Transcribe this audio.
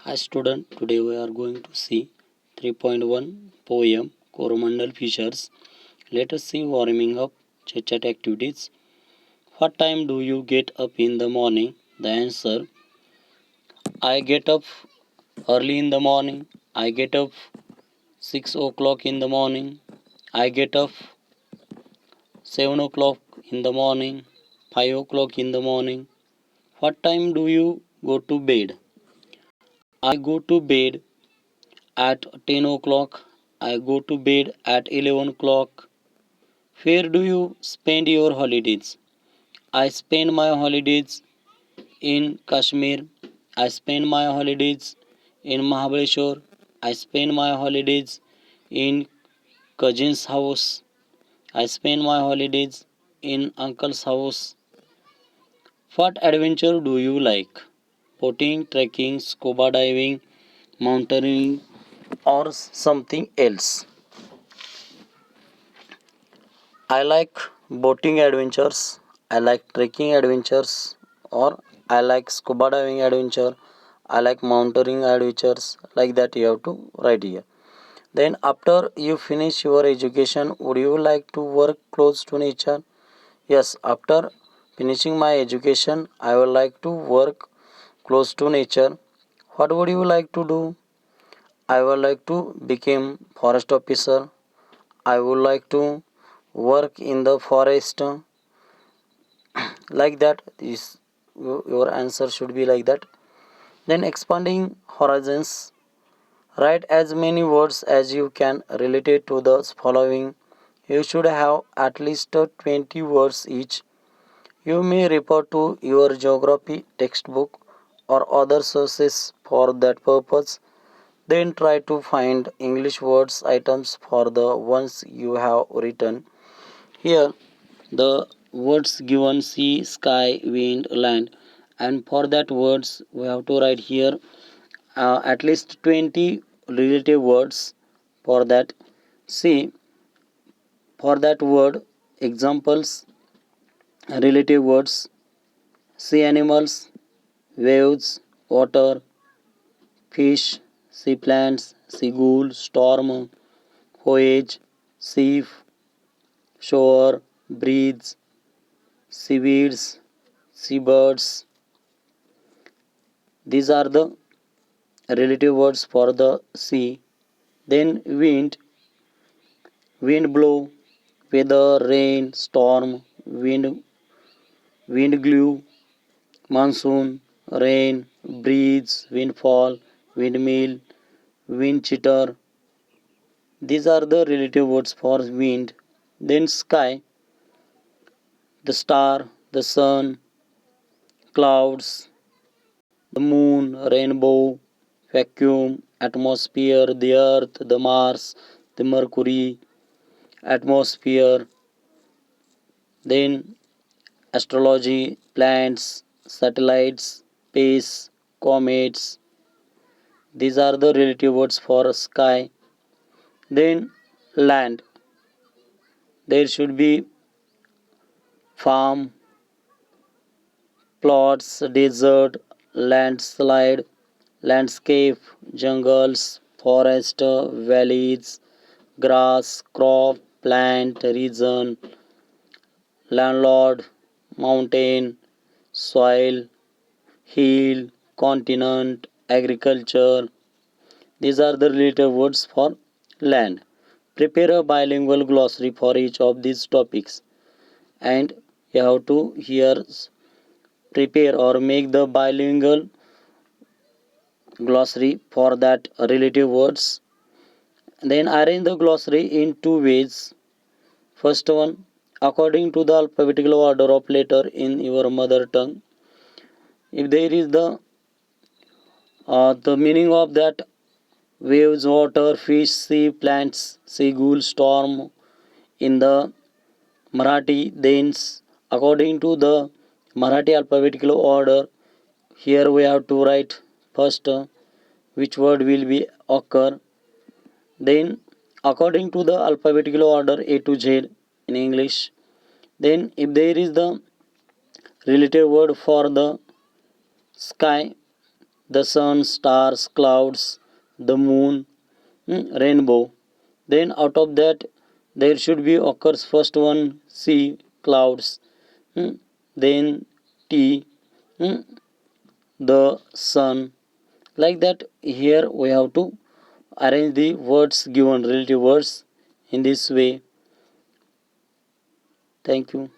Hi student, today we are going to see 3.1 poem Coromandel Fishers. Let us see warming up chit chat activities. What time do you get up in the morning? The answer, I get up early in the morning. I get up 6 o'clock in the morning. I get up 7 o'clock in the morning. 5 o'clock in the morning. What time do you go to bed? I go to bed at 10 o'clock. I go to bed at 11 o'clock. Where do you spend your holidays? I spend my holidays in Kashmir. I spend my holidays in Mahabaleshwar. I spend my holidays in cousin's house. I spend my holidays in uncle's house. What adventure do you like? Boating, trekking, scuba diving, mountaineering, or something else? I like boating adventures, I like trekking adventures, or I like scuba diving adventure, I like mountaineering adventures, like that you have to write here. Then after you finish your education, would you like to work close to nature? Yes, after finishing my education, I would like to work close to nature. What would you like to do? I would like to become forest officer. I would like to work in the forest, like that. Your answer should be like that. Then expanding horizons, write as many words as you can related to the following. You should have at least 20 words each. You may refer to your geography textbook or other sources for that purpose. Then try to find English words items for the ones you have written. Here the words given sea, sky, wind, land, and for that words we have to write here at least 20 relative words for that. See, for that word examples, relative words: sea animals, waves, water, fish, sea plants, seagull, storm, voyage, sea, shore, breeze, seaweeds, seabirds. These are the relative words for the sea. Then wind, wind blow, weather, rain, storm, wind glue, monsoon, rain, breeze, windfall, windmill, wind chitter. These are the relative words for wind. Then sky, the star, the sun, clouds, the moon, rainbow, vacuum, atmosphere, the earth, the Mars, the Mercury, atmosphere. Then astrology, planets, satellites, space, comets. These are the relative words for sky. Then land. There should be farm, plots, desert, landslide, landscape, jungles, forest, valleys, grass, crop, plant, region, landlord, mountain, soil, hill, continent, agriculture. These are the related words for land. Prepare a bilingual glossary for each of these topics, and you have to here prepare or make the bilingual glossary for that relative words. Then arrange the glossary in two ways. First one, according to the alphabetical order of letter in your mother tongue. If there is the meaning of that waves, water, fish, sea, plants, seagull, storm in the Marathi, then according to the Marathi alphabetical order, here we have to write first which word will be occur. Then according to the alphabetical order A to Z in English. Then if there is the relative word for the sky, the sun, stars, clouds, the moon, rainbow. Then out of that there should be occurs first one C, clouds, then T, mm, the sun. Like that here we have to arrange the words given relative words in this way. Thank you.